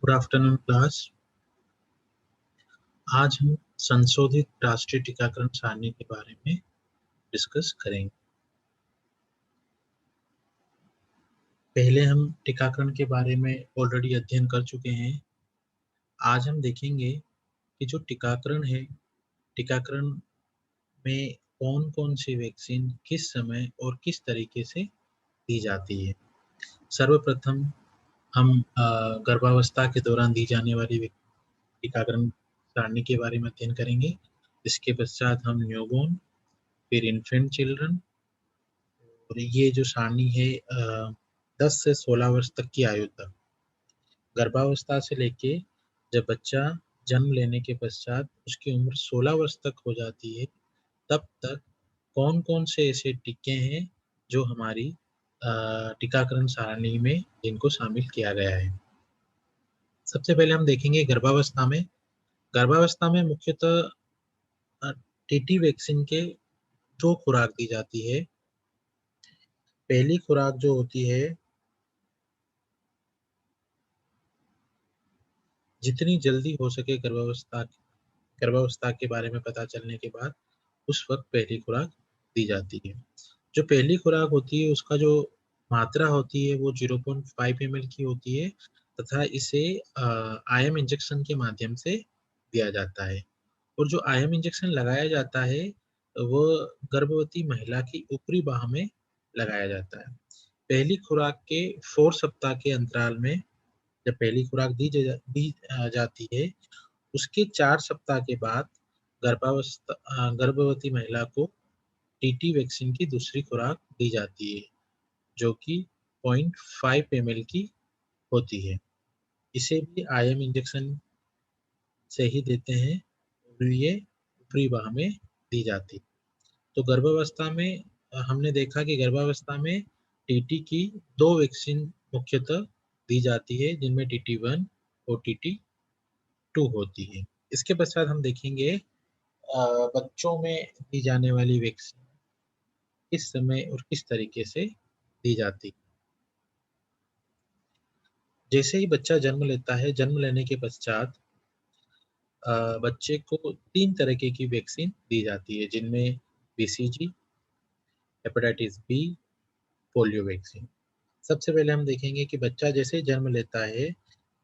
Good afternoon class. आज हम संशोधित राष्ट्रीय टीकाकरण सारणी के बारे में डिस्कस करेंगे। पहले हम टीकाकरण के बारे में ऑलरेडी अध्ययन कर चुके हैं। आज हम देखेंगे कि जो टीकाकरण है, टीकाकरण में कौन कौन सी वैक्सीन किस समय और किस तरीके से दी जाती है। सर्वप्रथम हम गर्भावस्था के दौरान दी जाने वाली टीकाकरण सारणी के बारे में अध्ययन करेंगे। इसके पश्चात हम न्यूबॉर्न, फिर इन्फेंट चिल्ड्रन, और ये जो सारणी है 10 से 16 वर्ष तक की आयु तक, गर्भावस्था से लेके जब बच्चा जन्म लेने के पश्चात उसकी उम्र 16 वर्ष तक हो जाती है, तब तक कौन कौन से ऐसे टीके हैं जो हमारी टीकाकरण सारणी में जिनको शामिल किया गया है। सबसे पहले हम देखेंगे गर्भावस्था में मुख्यतः टीटी वैक्सीन के 2 खुराक दी जाती है। पहली खुराक जो होती है, जितनी जल्दी हो सके गर्भावस्था के बारे में पता चलने के बाद उस वक्त पहली खुराक दी जाती है। जो पहली खुराक होती है उसका जो मात्रा होती है वो 0.5 ml की होती है तथा इसे आईएम इंजेक्शन के माध्यम से दिया जाता है। और जो आईएम इंजेक्शन लगाया जाता है वो गर्भवती महिला की ऊपरी बाह में लगाया जाता है। पहली खुराक के 4 सप्ताह के अंतराल में जब पहली खुराक दी जाती है, उसके 4 सप्ताह के बाद गर्भवती महिला को टीटी वैक्सीन की दूसरी खुराक दी जाती है, जो कि 0.5 ml की होती है। इसे भी आईएम इंजेक्शन से ही देते हैं और ये ऊपरी बाह में दी जाती है। तो गर्भावस्था में हमने देखा कि गर्भावस्था में टीटी की 2 वैक्सीन मुख्यतः दी जाती है, जिनमें टीटी 1 और टीटी 2 होती है। इसके पश्चात हम देखेंगे बच्चों में दी जाने वाली वैक्सीन किस समय और किस तरीके से दी जाती है। जैसे ही बच्चा जन्म लेता है, जन्म लेने के पश्चात बच्चे को 3 तरीके की वैक्सीन दी जाती है, जिनमें BCG, hepatitis B, polio vaccine. सबसे पहले हम देखेंगे कि बच्चा जैसे ही जन्म लेता है,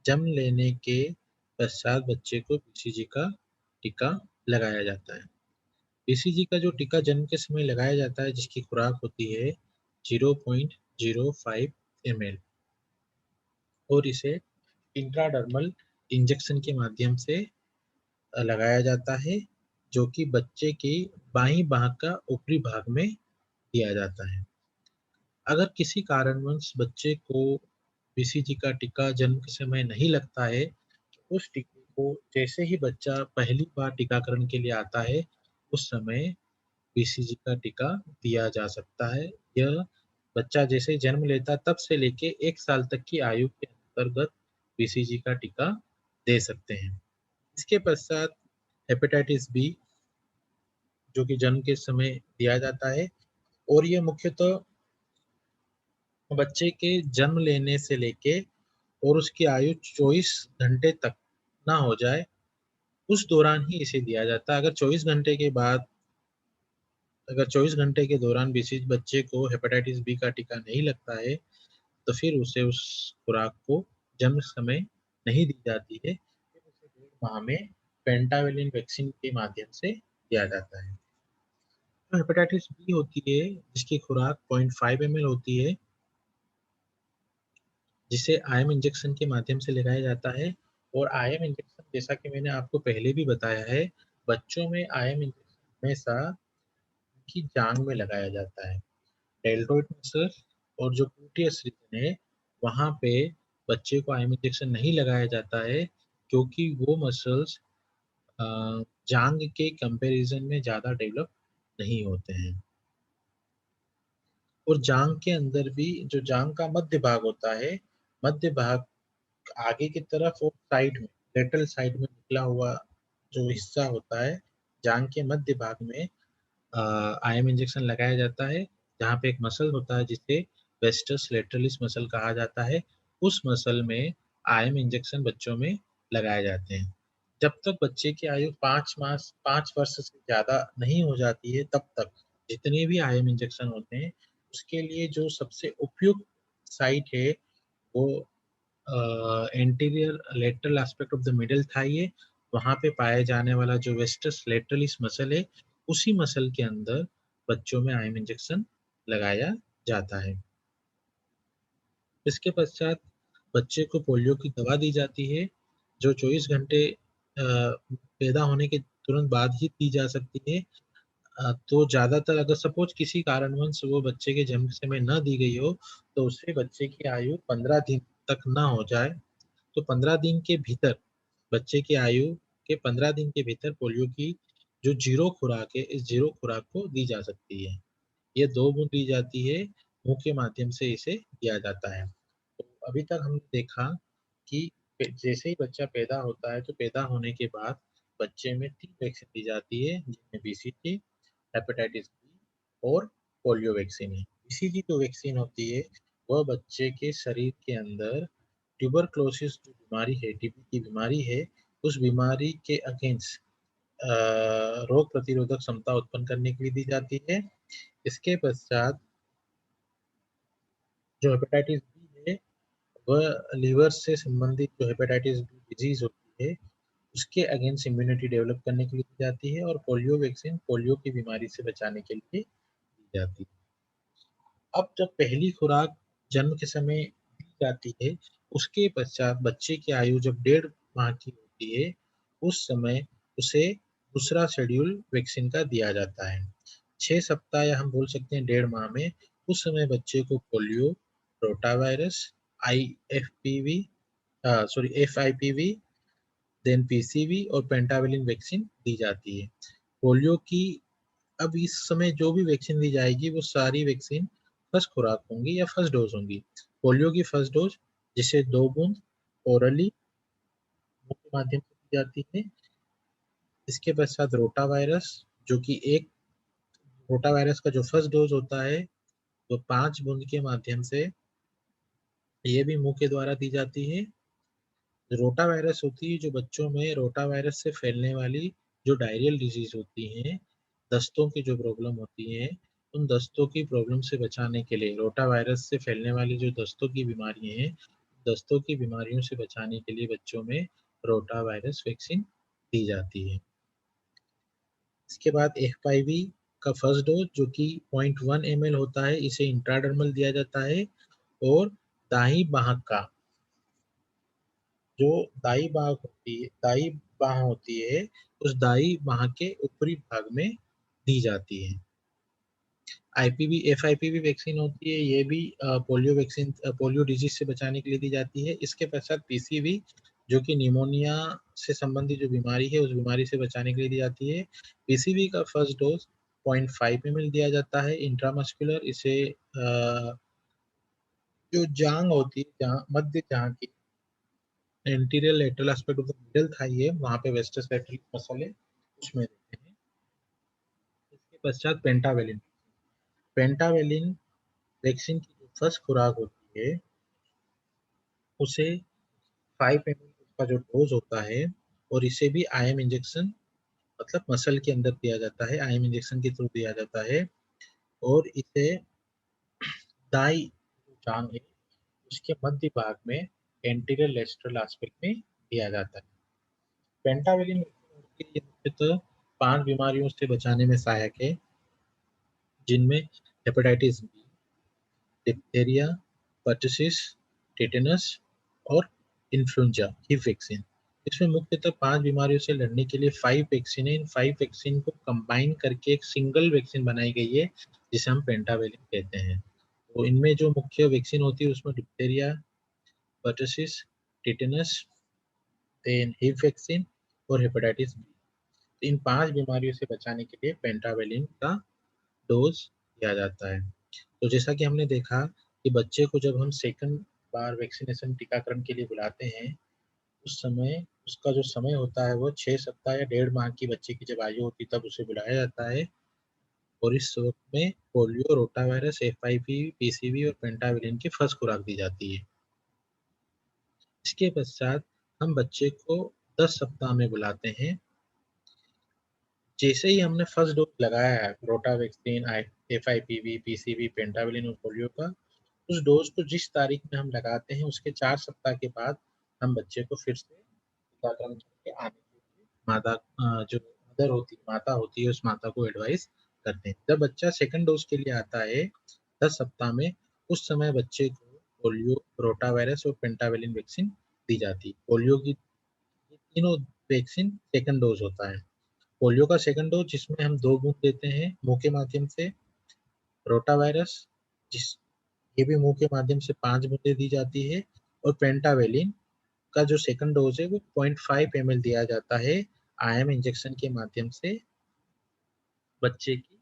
जन्म लेने के पश्चात बच्चे को बीसीजी का टीका लगाया जाता है। बीसीजी का जो टीका जन्म के समय लगाया जाता है, जिसकी खुराक होती है 0.05 ml, और इसे इंट्राडर्मल इंजेक्शन के माध्यम से लगाया जाता है, जो कि बच्चे की बाईं बाह का ऊपरी भाग में दिया जाता है। अगर किसी कारणवश बच्चे को बीसीजी का टीका जन्म के समय नहीं लगता है, तो उस टीके को जैसे ही बच्चा पहली बार टीकाकरण के लिए आता है, उस समय बीसीजी का टीका दिया जा सकता है। यह बच्चा जैसे जन्म लेता तब से लेके 1 साल तक की आयु के अंतर्गत बीसीजी का टीका दे सकते हैं। इसके पश्चात हेपेटाइटिस बी, जो कि जन्म के समय दिया जाता है, और यह मुख्यतः बच्चे के जन्म लेने से लेके और उसकी आयु 24 घंटे तक ना हो जाए, उस दौरान ही इसे दिया जाता है। अगर 24 घंटे के दौरान बच्चे को हेपेटाइटिस बी का टीका नहीं लगता है, तो फिर उसे उस खुराक को जन्म समय नहीं दी जाती है, फिर उसे 1.5 माह में पेंटावेलिन वैक्सीन के माध्यम से दिया जाता है। जो हेपेटाइटिस बी होती है, जिसकी खुराक 0.5 ml होती है, जिसे आईएम इंजेक्शन के माध्यम से लगाया जाता है। और आईएम इंजेक्शन, जैसा कि मैंने आपको पहले भी बताया है, बच्चों में आईएम इंजेक्शन हमेशा की जांघ में लगाया जाता है। डेल्टोइड मसल और जो ग्लूटियस रीजन है, वहां पे बच्चे को आईएम इंजेक्शन नहीं लगाया जाता है, क्योंकि वो मसल्स जांघ के कंपैरिजन में ज्यादा डेवलप नहीं होते हैं। और जांघ के अंदर भी जो जांघ का मध्य भाग होता है, मध्य भाग आगे की तरफ और साइड में, लेटरल साइड में निकला हुआ जो हिस्सा होता है, जांघ के मध्य भाग में आईएम इंजेक्शन लगाया जाता है, जहाँ पे एक मसल होता है जिसे वेस्टर्स लेटरलिस मसल कहा जाता है। उस मसल में आईएम इंजेक्शन बच्चों में लगाए जाते हैं। जब तक बच्चे की आयु 5 वर्ष से ज़्यादा नहीं हो जाती है, तब तक जितने भी आईएम इंजेक्शन होते हैं, उसके लिए जो सबसे उपयुक्त साइट है, वो anterior lateral aspect of the middle thigh है। वहाँ पे पाए जाने वाला जो वेस्टर्स लेटरलिस मसल है, उसी मसल के अंदर बच्चों में आईएम इंजेक्शन लगाया जाता है। इसके पश्चात बच्चे को पोलियो की दवा दी जाती है, जो 24 घंटे पैदा होने के तुरंत बाद ही दी जा सकती है। तो ज़्यादातर अगर सपोज़ किसी कारणवश वो बच्चे के जन्म के समय ना दी गई हो, तो उससे बच्चे की आयु 15 दिन तक ना हो जाए, तो 15 दिन के भीतर बच्चे की आयु के 15 दिन के भीतर पोलियो की जो ज़ीरो खुराक है, इस ज़ीरो खुराक को दी जा सकती है। ये 2 बूँद दी जाती है, मुँह के माध्यम से इसे दिया जाता है। तो अभी तक हमने देखा कि जैसे ही बच्चा पैदा होता है, तो पैदा होने के बाद बच्चे में 3 वैक्सीन दी जाती है, जिसमें बीसीजी, हेपेटाइटिस बी और पोलियो वैक्सीन है। बीसीजी जो वैक्सीन होती है, वह बच्चे के शरीर के अंदर ट्यूबरक्लोसिस जो बीमारी है, टीबी की बीमारी है, उस बीमारी के अगेंस्ट रोग प्रतिरोधक क्षमता उत्पन्न करने के लिए दी जाती है। इसके पश्चात जो हेपेटाइटिस बी है, वह लीवर से संबंधित जो हेपेटाइटिस बी डिजीज़ होती है, उसके अगेंस्ट इम्यूनिटी डेवलप करने के लिए दी जाती है और पोलियो वैक्सीन पोलियो की बीमारी से बचाने के लिए दी जाती है। अब जब पहली खुराक जन्म के समय दी जाती है, उसके पश्चात बच्चे की आयु जब 1.5 माह की होती है, उस समय उसे दूसरा शेड्यूल वैक्सीन का दिया जाता है। 6 सप्ताह या हम बोल सकते हैं 1.5 माह में, उस समय बच्चे को polio, rotavirus, IFPV FIPV, then PCV और पेंटाविलिन वैक्सीन दी जाती है। पोलियो की अब इस समय जो भी वैक्सीन दी जाएगी, वो सारी वैक्सीन फर्स्ट खुराक होंगी या फर्स्ट डोज होंगी। पोलियो की फर्स्ट डोज, जिसे 2 बूंद ओरली मुंह के माध्यम से दी जाती है। इसके पश्चात रोटा वायरस, जो कि एक रोटा वायरस का जो फर्स्ट डोज होता है, वो 5 बूंद के माध्यम से ये भी मुंह के द्वारा दी जाती है। रोटा वायरस होती है जो बच्चों में रोटा वायरस से फैलने वाली जो डायरियल डिजीज होती हैं, दस्तों की जो प्रॉब्लम होती है, उन दस्तों की प्रॉब्लम से बचाने के लिए रोटा वायरस से फैलने वाली जो दस्तों की बीमारियां हैं, दस्तों की बीमारियों से बचाने के लिए बच्चों में रोटा वायरस वैक्सीन दी जाती है। इसके बाद एफआईवी का फर्स्ट डोज जो कि 0.1 ml होता है, इसे इंट्राडर्मल दिया जाता है और दाई बाह का जो दाई बाह होती है, उस दाई बाह के ऊपरी भाग में दी जाती है। आईपीवी एफआईपीवी वैक्सीन होती है, ये भी पोलियो वैक्सीन पोलियो डिजीज से बचाने के लिए दी जाती है। इसके पश्चात पीसीवी, जो कि निमोनिया से संबंधित जो बीमारी है, उस बीमारी से बचाने के लिए दी जाती है। पीसीवी का फर्स्ट डोज 0.5 ml दिया जाता है इंट्रामस्कुलर। इसे जो जांग होती है, जहाँ मध्य जांग की anterior lateral aspect of the middle thigh है, वहाँ पे वेस्टर्स लेटरल मसल है, उसमें देते हैं। इसके पश्चात पेंटावेलिन। पेंटावेलिन वैक्सीन की जो फर्स्ट खुराक होती है, उसे 5 ml उसका जो डोज होता है, और इसे भी आईएम इंजेक्शन मतलब मसल के अंदर दिया जाता है, आईएम इंजेक्शन के थ्रू दिया जाता है। और इसे दाई जो जांग है, उसके मध्य भाग में एंटीरियर लेटरल एस्पेक्ट में दिया जाता है। पेंटावेलिन मुख्यतः 5 बीमारियों से बचाने में सहायक है, जिनमें hepatitis B, diphtheria, pertussis, tetanus और इन्फ्लुएंजा की वैक्सीन। इसमें मुख्यतः 5 बीमारियों से लड़ने के लिए 5 वैक्सीन है। इन 5 वैक्सीन को कंबाइन करके एक सिंगल वैक्सीन बनाई गई है, जिसे हम पेंटावेलिन कहते हैं। तो इनमें जो मुख्य वैक्सीन होती है, उसमें diphtheria, pertussis, tetanus, then Hib vaccine और हेपेटाइटिस बी। इन 5 बीमारियों से बचाने के लिए पेंटावेलिन का डोज दिया जाता है। तो जैसा कि हमने देखा कि बच्चे को जब हम सेकंड बार वैक्सीनेशन टीकाकरण के लिए बुलाते हैं, उस समय उसका जो समय होता है वो 6 सप्ताह या 1.5 माह की बच्चे की जब आयु होती है, तब उसे बुलाया जाता है। और इस वक्त में पोलियो, रोटावायरस, एफआईवी, पीसीवी और पेंटाविलिन की फर्स्ट खुराक दी जाती है। इसके पश्चात हम बच्चे को 10 सप्ताह में बुलाते हैं। जैसे ही हमने फर्स्ट डोज लगाया है रोटा वैक्सीन, एफआईपीवी, पीसीवी, पेंटाविलिन और पोलियो का, उस डोज को जिस तारीख में हम लगाते हैं उसके 4 सप्ताह के बाद हम बच्चे को फिर से टीकाकरण के लिए आने के लिए जो मदर होती है, माता होती है, उस माता को एडवाइस करते हैं। जब बच्चा सेकंड डोज के लिए आता है 10 सप्ताह में, उस समय बच्चे को पोलियो, रोटा वायरस और पेंटाविलिन वैक्सीन दी जाती है। पोलियो की ये तीनों वैक्सीन सेकंड डोज होता है। पोलियो का सेकंड डोज जिसमें हम 2 बूंद देते हैं मुंह के माध्यम से, रोटा वायरस जिस ये भी मुंह के माध्यम से 5 बूंदें दी जाती है, और पेंटावेलिन का जो सेकंड डोज है वो 0.5 ml दिया जाता है आईएम इंजेक्शन के माध्यम से बच्चे की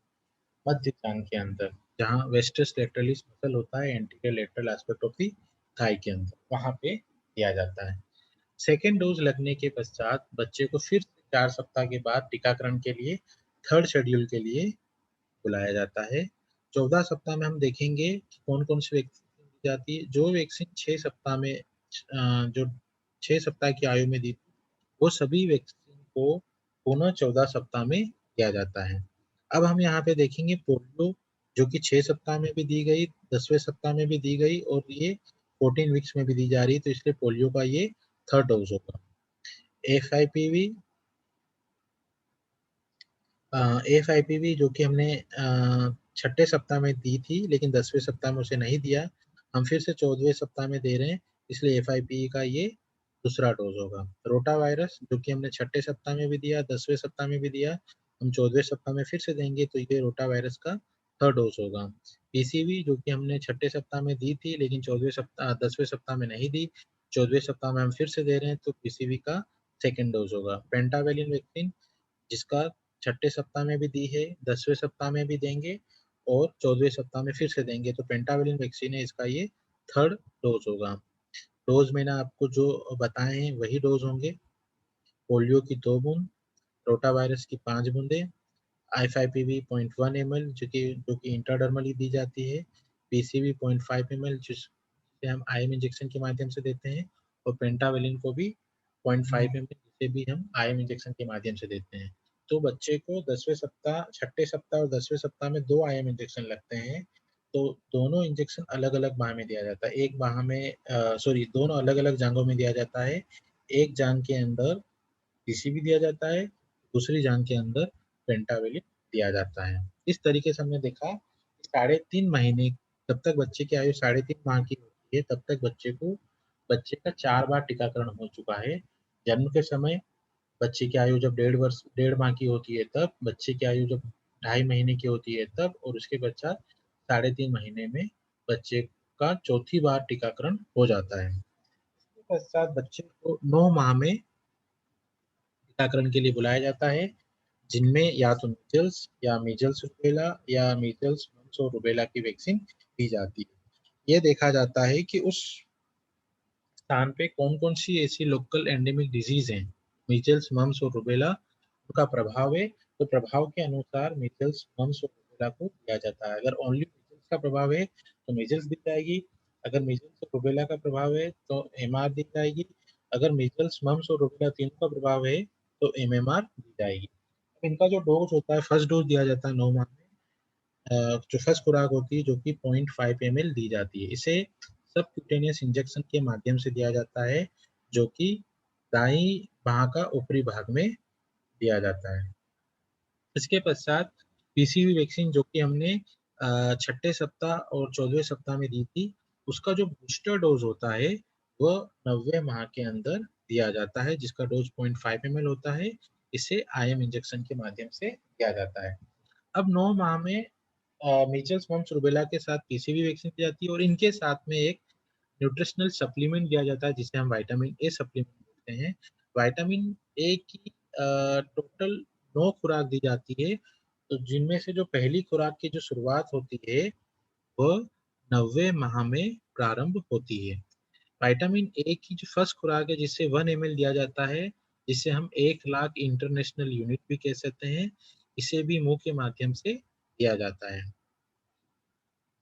मध्य कान के अंदर, जहाँ वेस्टर्स लेटरलिस मसल होता है anterior lateral aspect of the thigh के अंदर, वहां पे दिया जाता है। सेकेंड डोज लगने के पश्चात बच्चे को फिर 4 सप्ताह के बाद टीकाकरण के लिए थर्ड शेड्यूल के लिए बुलाया जाता है। 14 सप्ताह में हम देखेंगे कि कौन-कौन सी वैक्सीन दी जाती है। जो वैक्सीन 6 सप्ताह में जो 6 सप्ताह की आयु में दी थी, वो सभी वैक्सीन को पुनः 14 सप्ताह में दिया जाता है। अब हम यहाँ पे देखेंगे पोलियो, जो कि 6 सप्ताह में भी दी गई, 10वें सप्ताह में भी दी गई और ये 14 वीक्स में भी दी जा रही है, तो इसलिए पोलियो का ये थर्ड डोज होगा। एफआईपीवी एफआईपीवी जो कि हमने छठे सप्ताह में दी थी, लेकिन 10वें सप्ताह में उसे नहीं दिया, हम फिर से 14वें सप्ताह में दे रहे हैं, इसलिए एफआईपीवी का ये दूसरा डोज होगा। रोटा वायरस जो कि हमने छठे सप्ताह में भी दिया, 10वें सप्ताह में भी दिया, हम 14वें सप्ताह में फिर से देंगे, तो ये रोटा वायरस का थर्ड डोज होगा। पीसीवी जो कि हमने छठे सप्ताह में दी थी, लेकिन 10वें सप्ताह में नहीं दी, 14वें सप्ताह में हम फिर से दे रहे हैं, तो पीसीवी का सेकेंड डोज होगा। पेंटावेलिन वैक्सीन जिसका छठे सप्ताह में भी दी है, 10वें सप्ताह में भी देंगे और 14वें सप्ताह में फिर से देंगे, तो पेंटावेलिन वैक्सीन है, इसका ये थर्ड डोज होगा। डोज मैंने आपको जो बताए हैं वही डोज होंगे। पोलियो की 2 बूंद, रोटा वायरस की 5 बूंदें, एफआईपीवी 0.1 ml जो कि इंट्राडर्मली दी जाती है, पीसीवी 0.5 ml जिसे हम आईएम इंजेक्शन के माध्यम से देते हैं, और पेंटावेलिन को भी 0.5 ml जिसे भी हम आईएम इंजेक्शन के माध्यम से देते हैं। तो बच्चे को 10वें सप्ताह, छठे सप्ताह और 10वें सप्ताह में 2 आईएम इंजेक्शन लगते हैं। तो दोनों इंजेक्शन अलग-अलग बाह में दिया जाता है। एक बाह में दोनों अलग-अलग जांघों में दिया जाता है। एक जांघ के अंदर पीसीवी दिया जाता है, दूसरी जांघ के अंदर पेंटावेलिन दिया जाता है। इस तरीके से हमने देखा कि 3.5 महीने, जब तक बच्चे की आयु 3.5 माह की होती है, तब तक बच्चे का 4 बार टीकाकरण हो चुका है। जन्म के समय, बच्चे की आयु जब 1.5 माह की होती है तब, बच्चे की आयु जब 2.5 महीने की होती है तब, और उसके पश्चात 3.5 महीने में बच्चे का चौथी बार टीकाकरण हो जाता है। इसके पश्चात बच्चे को 9 माह में टीकाकरण के लिए बुलाया जाता है, जिनमें या तो मीजल्स रूबेला या मीजल्स मम्प्स और रूबेला की वैक्सीन दी जाती है। ये देखा जाता है कि उस स्थान पे कौन-कौन सी ऐसी लोकल एंडेमिक डिजीज हैं, मीजल्स, मम्प्स और रूबेला, उनका प्रभाव है, तो प्रभाव के अनुसार मीजल्स, मम्प्स और रूबेला को दिया जाता है। अगर ओनली मीजल्स का प्रभाव है, तो मीजल्स दी जाएगी, अगर मीजल्स और रूबेला का प्रभाव है, तो एमआर दी जाएगी, अगर मीजल्स, मम्प्स और रूबेला तीनों का प्रभाव है, तो एमएमआर दी जाएगी। इनका जो डोज होता है, फर्स्ट डोज दिया जाता है 9 माह में, जो फर्स्ट खुराक होती है जो कि 0.5 ml दी जाती है। इसे सबक्यूटेनियस इंजेक्शन के माध्यम से दिया जाता है, जो कि दाई बाह का ऊपरी भाग में दिया जाता है। इसके पश्चात पीसीवी वैक्सीन जो कि हमने छठे सप्ताह और 14वें सप्ताह में दी थी, उसका जो बूस्टर डोज होता है, वह 90 माह के अंदर दिया जाता है, जिसका डोज 0.5 ml होता है। इसे आईएम इंजेक्शन के माध्यम से दिया जाता है। अब 9 माह में मीजल्स, मम्प्स, रूबेला के साथ पीसीवी वैक्सीन दी जाती है, और इनके साथ में एक न्यूट्रिशनल सप्लीमेंट दिया जाता है, जिसे हम विटामिन ए सप्लीमेंट बोलते हैं। विटामिन ए की टोटल 9 खुराक दी जाती है, तो जिनमें से जो पहली खुराक की जो शुरुआत होती है, वह 90 माह में प्रारंभ होती है। विटामिन ए की जो फर्स्ट खुराक है, जिसे 1 ml दिया जाता है, जिसे हम 1 लाख इंटरनेशनल यूनिट भी कह सकते हैं, इसे भी मुंह के माध्यम से दिया जाता है।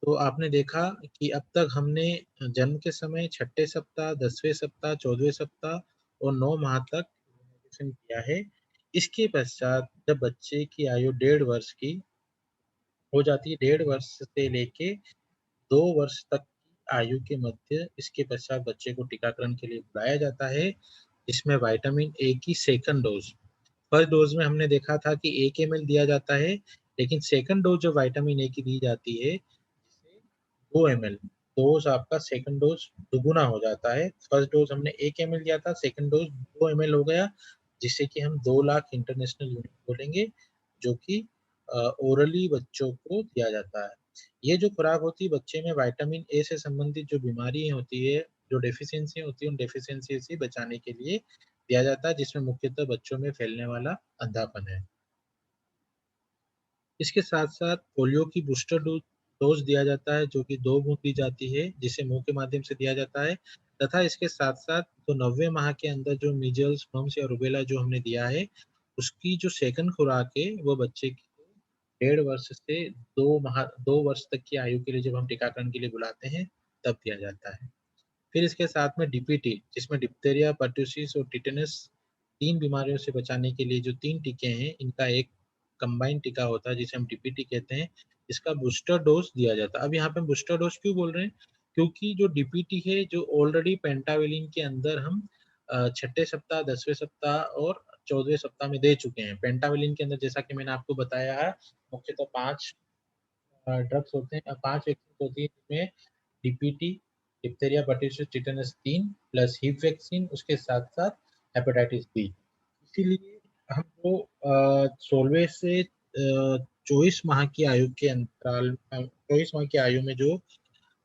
तो आपने देखा कि अब तक हमने जन्म के समय छठे सप्ताह, 10वें सप्ताह, 14वें सप्ताह और 9 माह तक इम्यूनाइजेशन किया है। इसके पश्चात जब बच्चे की आयु 1.5 वर्ष की हो जाती है, 1.5 वर्ष से लेके 2 वर्ष तक की आयु के मध्य इसके पश्चात बच्चे को टीकाकरण के लिए बुलाया जाता है, जिसमें विटामिन ए की सेकंड डोज़, फर्स्ट डोज़ में हमने देखा था कि 1 एमएल दिया जाता है, लेकिन सेकंड डोज़ जो विटामिन ए की दी जाती है, जिसे 2 एमएल, डोज़ आपका सेकंड डोज़ दुगुना हो जाता है। फर्स्ट डोज़ हमने 1 एमएल दिया था, सेकंड डोज़ 2 एमएल हो गया, जिससे कि हम 2 लाख इंटरनेशनल यूनिट बोलेंगे, जो कि ओरली बच्चों को दिया जाता है। ये जो खुराक होती है बच्चे में विटामिन ए से संबंधित जो बीमारियाँ होती है, जो डेफिशिएंसी होती है, उन डेफिशिएंसी से बचाने के लिए दिया जाता है, जिसमें मुख्यतः बच्चों में फैलने वाला अंधापन है। इसके साथ-साथ पोलियो की बूस्टर डोज़ दिया जाता है, जो कि 2 बूँद दी जाती है, जिसे मुँह के माध्यम से दिया जाता है तथा इसके साथ-साथ जो 90 माह के अंदर जो मीज़ल्स, मम्प्स या रूबेला जो हमने दिया है, उसकी जो सेकंड खुराक है, वो बच्चे की 1.5 वर्ष से 2 वर्ष तक की आयु के लिए जब हम टीकाकरण के लिए बुलाते हैं, तब दिया जाता है। फिर इसके साथ में डीपीटी, जिसमें डिप्थीरिया, पर्टुसिस और टिटेनस 3 बीमारियों से बचाने के लिए जो 3 टीके हैं, इनका एक कंबाइंड टीका होता है जिसे हम डीपीटी कहते हैं, इसका बूस्टर डोज़ दिया जाता है। अब यहाँ पे हम बूस्टर डोज़ क्यों बोल रहे हैं? क्योंकि जो डीपीटी है, जो ऑलरेडी पेंटावेलिन के अंदर हम छठे सप्ताह, 10वें सप्ताह और 14वें सप्ताह में दे चुके हैं। पेंटावेलिन के अंदर जैसा कि मैंने आपको बताया है, मुख्यतः 5 ड्रग्स होते हैं, 5 वैक्सीन होती है जिसमें DPT, diphtheria, pertussis, tetanus 3 plus Hib vaccine उसके साथ-साथ हेपेटाइटिस बी। इसीलिए हमको 16वें से 24 माह की आयु के अंतराल 24 माह की आयु में जो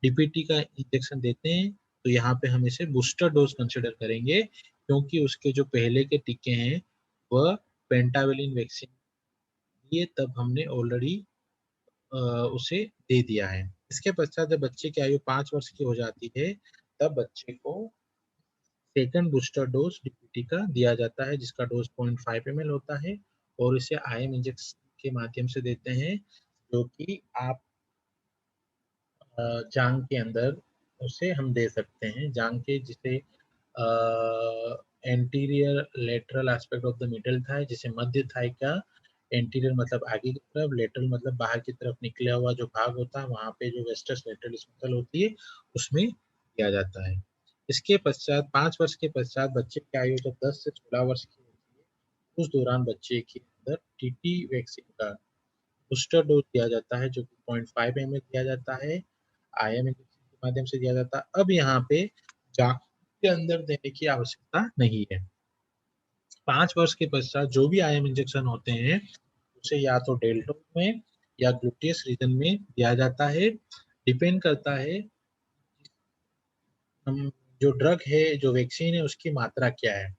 डीपीटी का इंजेक्शन देते हैं, तो यहाँ पे हम इसे बूस्टर डोज़ कंसीडर करेंगे क्योंकि उसके जो पहले के टीके हैं, वह पेंटावेलिन वैक्सीन दिए तब हमने ऑलरेडी अ, उसे दे दिया है। इसके पश्चात जब बच्चे की आयु 5 वर्ष की हो जाती है, तब बच्चे को सेकंड बूस्टर डोज़ डीपीटी का दिया जाता है, जिसका डोज़ 0.5 एमएल होता है और इसे आईएम इंजेक्शन के माध्यम से देते हैं, जो कि आप जांघ के अंदर उसे हम दे सकते हैं। जांघ के जिसे anterior lateral aspect of the middle thigh, जिसे मध्य थाई का एंटीरियर मतलब आगे की तरफ, लेटरल मतलब बाहर की तरफ निकला हुआ जो भाग होता है, वहाँ पे जो वेस्टर्स लेटरलिस मसल होती है, उसमें दिया जाता है। इसके पश्चात 5 वर्ष के पश्चात बच्चे की आयु जब 10 से 16 वर्ष की होती है, उस दौरान बच्चे के अंदर टीटी वैक्सीन का बूस्टर डोज़ दिया जाता है, जो कि 0.5 एमएल दिया जाता है, आईएम इंजेक्शन के माध्यम से दिया जाता है। अब यहाँ पे जाँच के अंदर देने की आवश्यकता नहीं है। 5 वर्ष के पश्चात जो भी आईएम इंजेक्शन होते हैं, उसे या तो डेल्टॉन में या ग्लूटेयस रीजन में दिया जाता है। डिपेंड करता है हम जो ड्रग है, जो वैक्सीन है, उसकी मात्रा क्या है।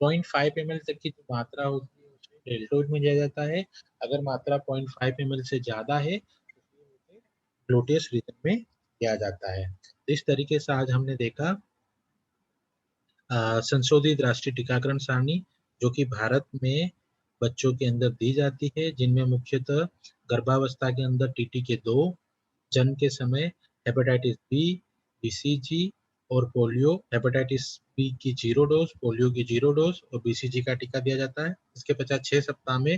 0.5 एमएल तक की जो मात्रा होती है, उसे डेल्टोइड में दिया जाता है। अगर मात्रा 0.5 एमएल से ज़्यादा है, तो फिर उसे ग्लूटेयस रीजन में दिया जाता है। इस तरीके से आज हमने देखा संशोधित राष्ट्रीय टीकाकरण सारणी, जो कि भारत में बच्चों के अंदर दी जाती है, जिनमें मुख्यतः गर्भावस्था के अंदर टीटी के 2, जन्म के समय हेपेटाइटिस बी, बीसीजी और पोलियो, हेपेटाइटिस बी की 0 डोज़, पोलियो की 0 डोज़ और बीसीजी का टीका दिया जाता है। इसके पश्चात 6 सप्ताह में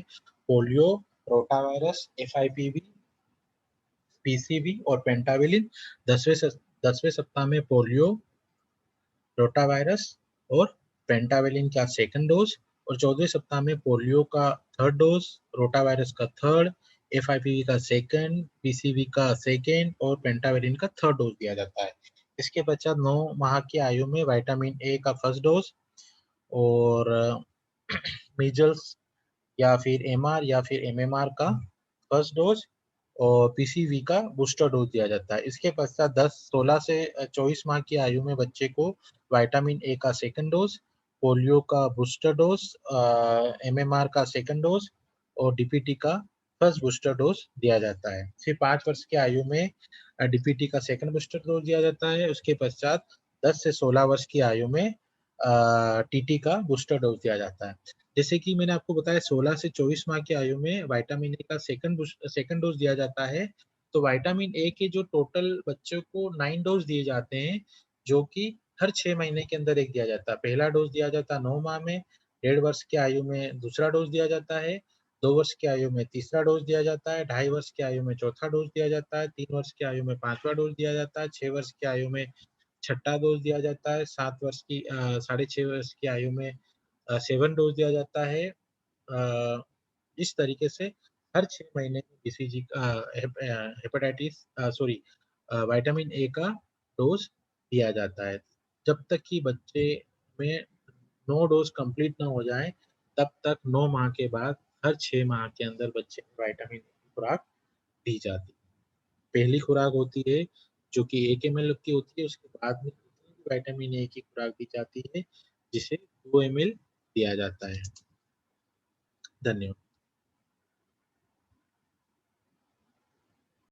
पोलियो, रोटावायरस, एफआईपीवी, पीसीवी और पेंटाविलिन, 10वें सप्ताह में पोलियो, रोटावायरस और पेंटावेलिन का सेकंड डोज और 14वें सप्ताह में पोलियो का थर्ड डोज, रोटावायरस का थर्ड, एफआईपीवी का सेकंड, पीसीवी का सेकंड और पेंटावेलिन का थर्ड डोज दिया जाता है। इसके पश्चात 9 माह की आयु में विटामिन ए का फर्स्ट डोज और मीजल्स या फिर एमआर या फिर एमएमआर का फर्स्ट डोज और पीसीवी का बूस्टर डोज दिया जाता है। इसके पश्चात 16 से 24 माह की आयु में बच्चे को विटामिन ए का सेकंड डोज, पोलियो का बूस्टर डोज, एमएमआर का सेकंड डोज और डीपीटी का फर्स्ट बूस्टर डोज दिया जाता है। फिर 5 वर्ष की आयु में डीपीटी का सेकंड बूस्टर डोज दिया जाता है। उसके पश्चात 10 से 16 वर्ष की आयु में टीटी का बूस्टर डोज दिया जाता है। जैसे कि मैंने आपको बताया 16 से 24 माह की आयु में विटामिन ए का सेकंड डोज दिया जाता है, तो विटामिन ए के जो टोटल बच्चों को 9 डोज़ दिए जाते हैं, जो कि हर 6 महीने के अंदर 1 दिया जाता है। पहला डोज़ दिया जाता है 9 माह में, 1.5 वर्ष की आयु में दूसरा डोज़ दिया जाता है, 2 वर्ष की आयु में तीसरा डोज़ दिया जाता है, 2.5 वर्ष की आयु में चौथा डोज़ दिया जाता है, 3 वर्ष की आयु में 5वाँ डोज़ दिया जाता है, 6 वर्ष की आयु में छठा डोज़ दिया जाता है, 7 वर्ष की साढ़े 6 वर्ष की आयु में 7 डोज़ दिया जाता है। इस तरीके से हर 6 महीने में BCG hepatitis sorry vitamin A का डोज़ दिया जाता है। जब तक कि बच्चे में 9 डोज़ कंप्लीट ना हो जाएँ, तब तक 9 माह के बाद हर 6 माह के अंदर बच्चे को विटामिन ए की खुराक दी जाती है। पहली खुराक होती है, जो कि 1 एमएल की होती है, उसके बाद में दूसरी विटामिन ए की खुराक दी जाती है, जिसे 2 एमएल दिया जाता है। धन्यवाद।